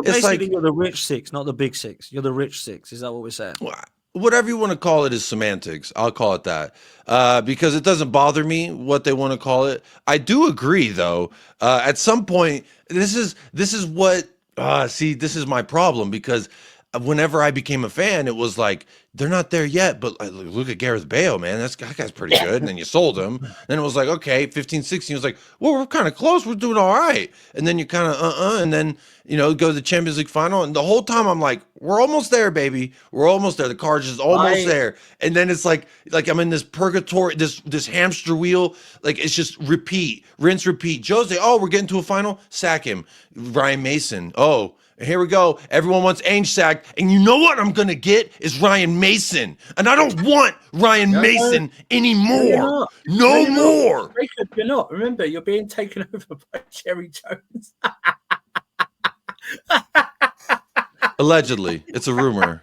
it's Basically, like you're the rich six, not the big six. You're the rich six. Is that what we're saying? whatever you want to call it is semantics. I'll call it that because it doesn't bother me what they want to call it. I do agree, though. At some point, this is what see. This is my problem because whenever I became a fan, it was like they're not there yet, but look at Gareth Bale, man. That guy's pretty good. And then you sold him. Then it was like, okay, 15, 16. It was like, well, we're kind of close. We're doing all right. And then you kind of, and then, go to the Champions League final. And the whole time I'm like, we're almost there, baby. We're almost there. The car's just almost there. And then it's like I'm in this purgatory, this hamster wheel. Like it's just repeat, rinse, repeat. Jose, oh, we're getting to a final. Sack him. Ryan Mason. Oh, here we go. Everyone wants Ainge sacked. And you know what I'm going to get is Ryan Mason. And I don't want Ryan Mason anymore. No more. You're not. Remember, you're being taken over by Jerry Jones. Allegedly. It's a rumor.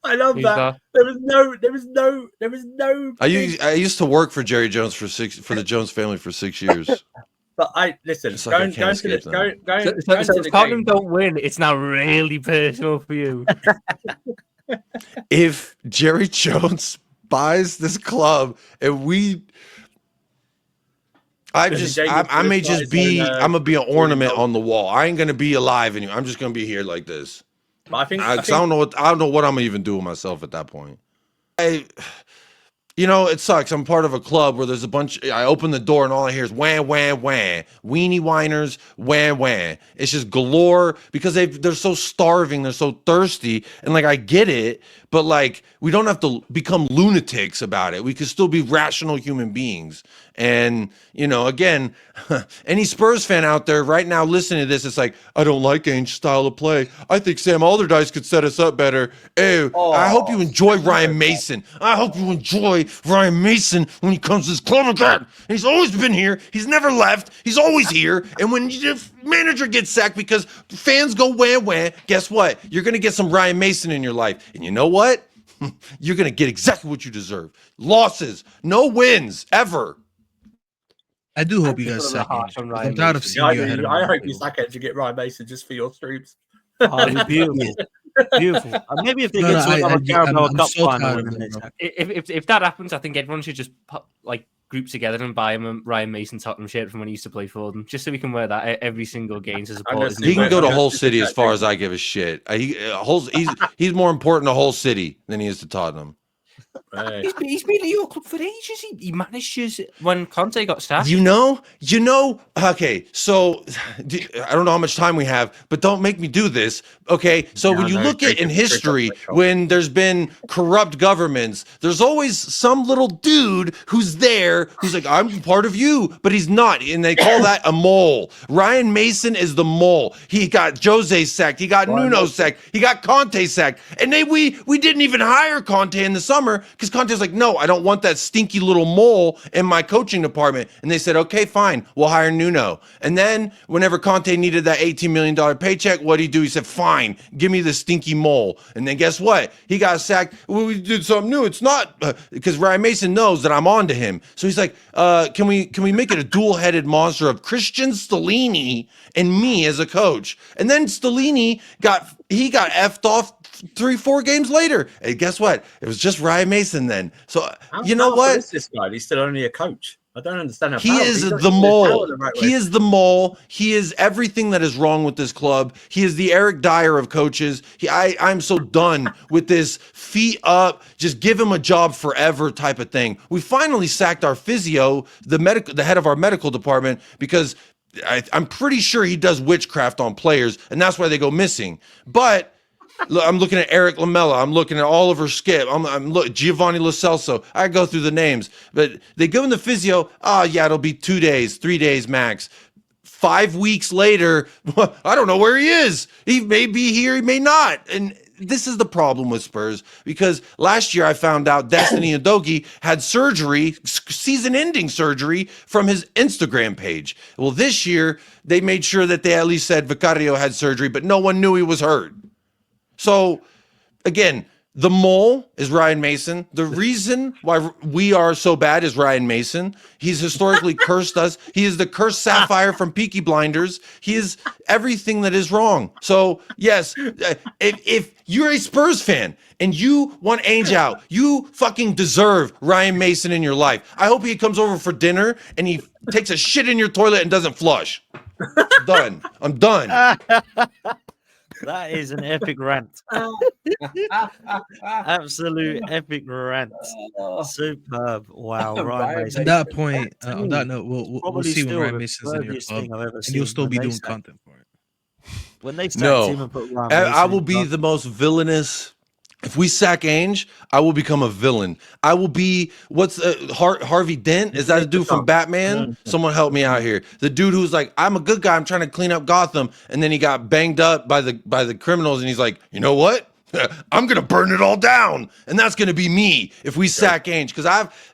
I love that. There was no. I used to work for Jerry Jones for the Jones family for 6 years. But I listen. So if Tottenham don't win, it's now really personal for you. If Jerry Jones buys this club and I may just be. I'm gonna be an ornament on the wall. I ain't gonna be alive anymore. I'm just gonna be here like this. I don't know what I'm gonna even do with myself at that point. It sucks. I'm part of a club where there's a bunch. I open the door and all I hear is wham, wham, wham. Weenie whiners, wham, wham. It's just galore because they're so starving. They're so thirsty. And I get it, but we don't have to become lunatics about it. We can still be rational human beings. And, again, any Spurs fan out there right now listening to this, it's like, I don't like Ainge's style of play. I think Sam Allardyce could set us up better. Ew. I hope you enjoy Ryan Mason. I hope you enjoy Ryan Mason when he comes to this club again. And he's always been here. He's never left. He's always here. And when the manager gets sacked because fans go wham wham, guess what? You're going to get some Ryan Mason in your life. And you know what? You're going to get exactly what you deserve. Losses, no wins, ever. I do hope you guys sack him. I'm tired of seeing you ahead of me. I hope you sack it to get Ryan Mason just for your streams. Oh, beautiful. Beautiful. Maybe if they get to another Carabao Cup final. If that happens, I think everyone should just group together and buy him a Ryan Mason Tottenham shirt from when he used to play for them, just so we can wear that every single game to support his He can go to Hull City as far as I give a shit. He's more important to Hull City than he is to Tottenham. Right. He's been at your club for ages. He manages when Conte got sacked. Okay, so I don't know how much time we have, but don't make me do this. Okay, so when you look at in history, when there's been corrupt governments, there's always some little dude who's there who's like, I'm part of you, but he's not. And they call that a mole. Ryan Mason is the mole. He got Jose sacked. He got Nuno sacked. He got Conte sacked. And we didn't even hire Conte in the summer because Conte's like, no, I don't want that stinky little mole in my coaching department. And they said, okay, fine, we'll hire Nuno. And then whenever Conte needed that $18 million paycheck, what did he do? He said, fine, give me the stinky mole. And then guess what? He got sacked. Well, we did something new. It's not because Ryan Mason knows that I'm on to him. So he's like, can we make it a dual-headed monster of Christian Stellini and me as a coach? And then Stellini got effed off 3-4 games later. And guess what? It was just Ryan Mason then. So you know what? Is this guy? He's still only a coach. I don't understand how he is the mole. He is the mole. He is everything that is wrong with this club. He is the Eric Dyer of coaches. I'm so done with this feet up, just give him a job forever type of thing. We finally sacked our physio, the head of our medical department, because I'm pretty sure he does witchcraft on players, and that's why they go missing. But I'm looking at Eric Lamella. I'm looking at Oliver Skip. I'm Giovanni Lo Celso. I go through the names, but they give him the physio. Oh yeah, it'll be 2 days, 3 days max. 5 weeks later, I don't know where he is. He may be here, he may not. And this is the problem with Spurs, because last year I found out Destiny Udogie had surgery, season-ending surgery, from his Instagram page. Well, this year they made sure that they at least said Vicario had surgery, but no one knew he was hurt. So, again, The mole is Ryan Mason. The reason why we are so bad is Ryan Mason. He's historically cursed us. He is the cursed Sapphire from Peaky Blinders. He is everything that is wrong. So, yes, if you're a Spurs fan and you want Ainge out, you fucking deserve Ryan Mason in your life. I hope he comes over for dinner and he takes a shit in your toilet and doesn't flush. Done. I'm done. That is an epic rant. Absolute epic rant. Superb. Wow. Ryan Mason. On that point, on that note, we'll see when Ryan Mason's in your club, and you'll still be doing content for it. When they sacked him and put Ryan Mason, I will be the most villainous. If we sack Ainge, I will become a villain. I will be Harvey Dent? Is that a dude from Batman? Someone help me out here. The dude who's like, I'm a good guy. I'm trying to clean up Gotham, and then he got banged up by the criminals, and he's like, you know what? I'm gonna burn it all down, and that's gonna be me if we sack Ainge. Because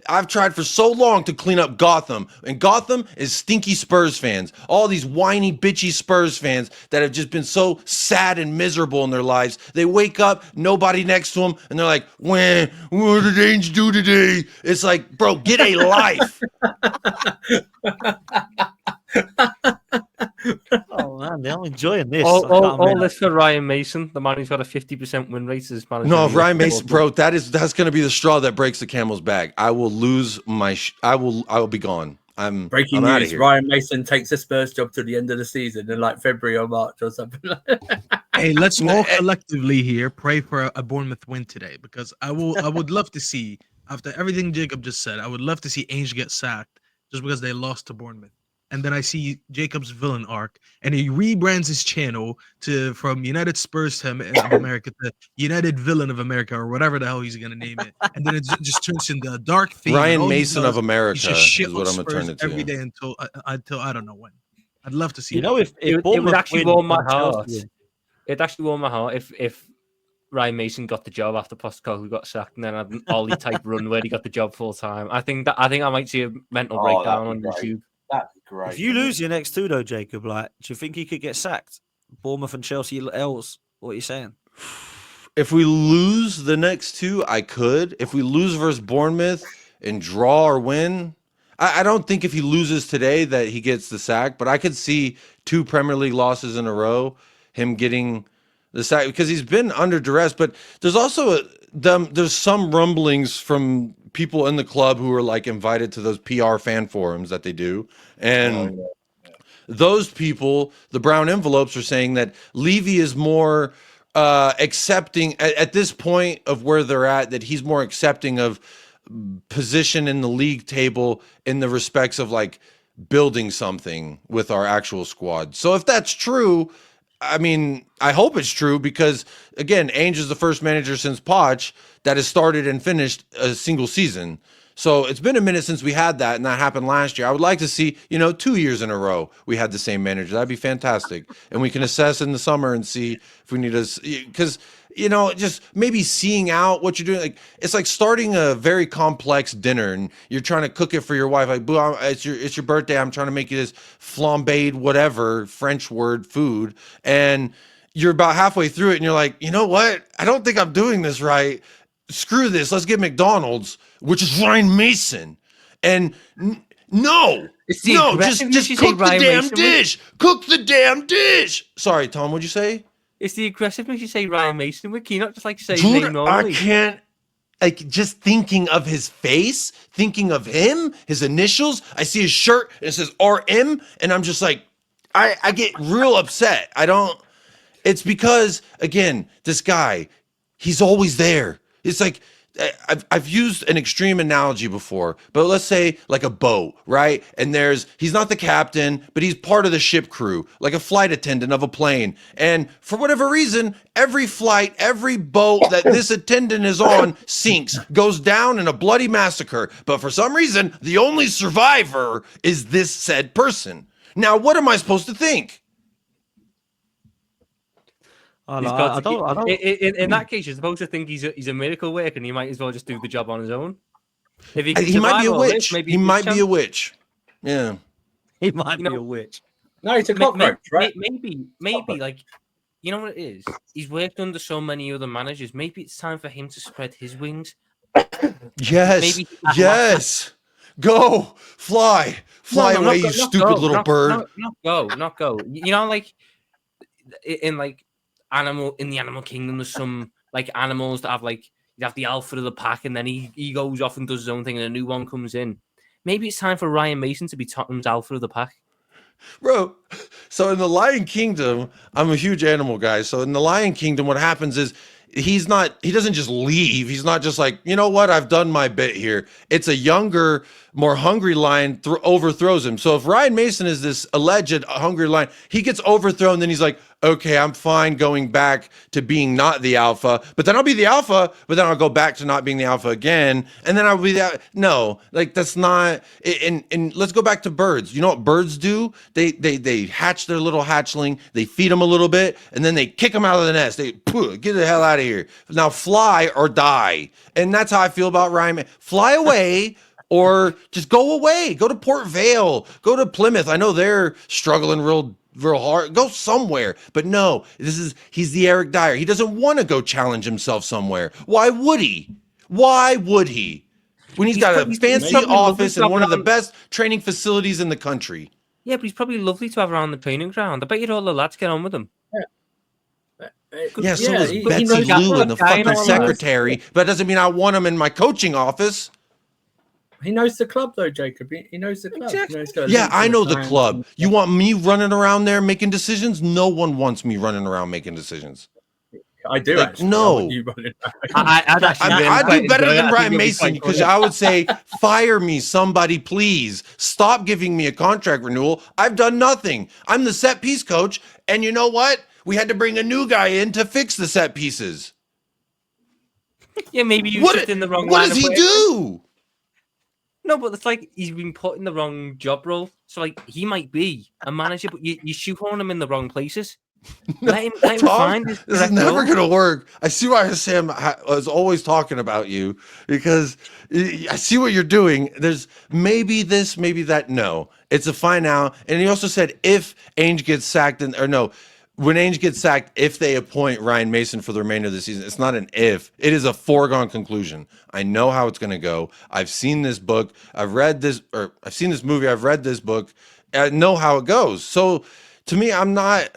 I've tried for so long to clean up Gotham, and Gotham is stinky Spurs fans. All these whiny, bitchy Spurs fans that have just been so sad and miserable in their lives. They wake up, nobody next to them, and they're like, "What did Ainge do today?" It's like, bro, get a life. Oh man, I'm enjoying this. All this for Ryan Mason, the man who's got a 50% win rate as manager. No, Ryan Mason, bro, that's going to be the straw that breaks the camel's back. I will lose I will be gone. Breaking news: Ryan Mason takes the Spurs job to the end of the season in like February or March or something. Hey, let's all collectively here pray for a Bournemouth win today, because I would love to see, after everything Jacob just said, I would love to see Ainge get sacked just because they lost to Bournemouth. And then I see Jacob's villain arc, and he rebrands his channel from United Spurs of America to United Villain of America, or whatever the hell he's gonna name it. And then it just turns into a dark theme. Ryan Mason of America is what I'm gonna turn it to every day until I don't know when. I'd love to see. You know, if it would actually warm my heart. It'd actually warm my heart if Ryan Mason got the job after Postecoglou got sacked, and then had an Ollie type run where he got the job full time. I think I might see a mental breakdown on YouTube. That'd be great. If you lose your next two, though, Jacob, do you think he could get sacked? Bournemouth and Chelsea else? What are you saying? If we lose the next two, I could. If we lose versus Bournemouth and draw or win, I don't think if he loses today that he gets the sack, but I could see 2 Premier League losses in a row, him getting the sack, because he's been under duress. But there's also there's some rumblings from people in the club who are like invited to those PR fan forums that they do, and those people, the brown envelopes, are saying that Levy is more accepting at this point of where they're at, that he's more accepting of position in the league table in the respects of like building something with our actual squad. So if that's true, I mean, I hope it's true, because again, Ainge is the first manager since Poch that has started and finished a single season. So it's been a minute since we had that, and that happened last year. I would like to see, 2 years in a row we had the same manager. That'd be fantastic. And we can assess in the summer and see if we need to, because, just maybe seeing out what you're doing. Like, it's like starting a very complex dinner and you're trying to cook it for your wife. Like, boo, it's your birthday. I'm trying to make you this flambéed, whatever, French word food. And you're about halfway through it and you're like, you know what? I don't think I'm doing this right. Screw this. Let's get McDonald's, which is Ryan Mason. And just cook the damn dish. Cook the damn dish. Sorry, Tom, what'd you say? It's the aggressiveness you say Ryan Mason with. Can you not just say his name normally? I can't. Just thinking of his face, thinking of him, his initials. I see his shirt and it says RM, and I'm just like, I get real upset. It's because, again, this guy, he's always there. It's like, I've used an extreme analogy before, but let's say like a boat, right? And he's not the captain, but he's part of the ship crew, like a flight attendant of a plane. And for whatever reason, every flight, every boat that this attendant is on sinks, goes down in a bloody massacre. But for some reason, the only survivor is this said person. Now, what am I supposed to think? In that case, you're supposed to think he's a miracle worker, and he might as well just do the job on his own. If he might be a witch. He might be a witch. Yeah, he might be a witch. No, he's a cockroach, right? Maybe like You know what it is? He's worked under so many other managers. Maybe it's time for him to spread his wings. Yes, yes. Go, fly away, you stupid little bird. Not go. You know, like in the animal kingdom, there's some like animals that have like you have the alpha of the pack, and then he goes off and does his own thing, and a new one comes in. Maybe it's time for Ryan Mason to be Tottenham's alpha of the pack. Bro, so in the Lion Kingdom, I'm a huge animal guy. So in the Lion Kingdom, what happens is he doesn't just leave. He's not just like, you know what, I've done my bit here. It's a younger, more hungry lion overthrows him. So if Ryan Mason is this alleged hungry lion, he gets overthrown, then he's like, okay, I'm fine going back to being not the alpha, but then I'll be the alpha, but then I'll go back to not being the alpha again, and then I'll be that. No, like that's not. And let's go back to birds. You know what birds do? They hatch their little hatchling, they feed them a little bit, and then they kick them out of the nest. They get the hell out of here. Now fly or die, and that's how I feel about Ryan. Fly away. Or just go away. Go to Port Vale. Go to Plymouth. I know they're struggling real hard. Go somewhere. But no, he's the Eric Dyer. He doesn't want to go challenge himself somewhere. Why would he? Why would he? When he's got a fancy office and one of the best training facilities in the country. Yeah, but he's probably lovely to have around the training ground. I bet you all the lads get on with him. Yeah, so is Betsy Lou and the fucking secretary. But that doesn't mean I want him in my coaching office. He knows the club, though, Jacob. He knows the club. Exactly. Yeah, I know the club. You want me running around there making decisions? No one wants me running around making decisions. I do. Like, actually. no, I'd do better than Ryan Mason because I would say, fire me, somebody, please. Stop giving me a contract renewal. I've done nothing. I'm the set piece coach, and you know what? We had to bring a new guy in to fix the set pieces. Yeah, maybe you shift in the wrong. What does he do? No, but it's like he's been put in the wrong job role. So like he might be a manager, but you shoehorn him in the wrong places. No, let him Tom, find his this is never going to work. I see why Sam was always talking about you, because I see what you're doing. There's maybe this, maybe that. No, it's a fine now. And he also said if Ainge gets sacked, when Ainge gets sacked, if they appoint Ryan Mason for the remainder of the season, it's not an if. It is a foregone conclusion. I know how it's going to go. I've seen this book. I've seen this movie. I've read this book. I know how it goes. So to me, I'm not...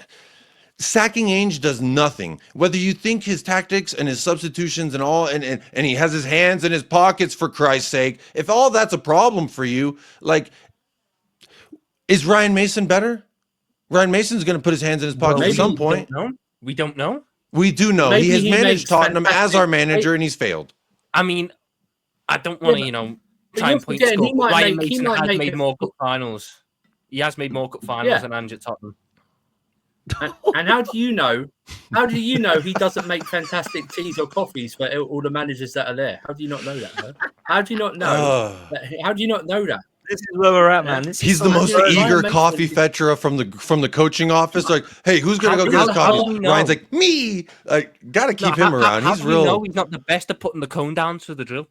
Sacking Ainge does nothing. Whether you think his tactics and his substitutions and all, and he has his hands in his pockets, for Christ's sake, if all that's a problem for you, like, is Ryan Mason better? Ryan Mason's going to put his hands in his pockets at some point. We don't know. We do know. Maybe he has managed Tottenham as our manager, and he's failed. I mean, I don't want to, try and point score. Ryan Mason has made more cup finals. He has made more cup finals than Ange at Tottenham. And how do you know? How do you know he doesn't make fantastic teas or coffees for all the managers that are there? How do you not know that? Huh? How do you not know? How do you not know that? This is where we're at, man. He's the most eager coffee fetcher from the coaching office. Like, hey, who's gonna go get his coffee? Ryan's like, me. Like, gotta keep him around. He's real. He's not the best at putting the cone down to the drill.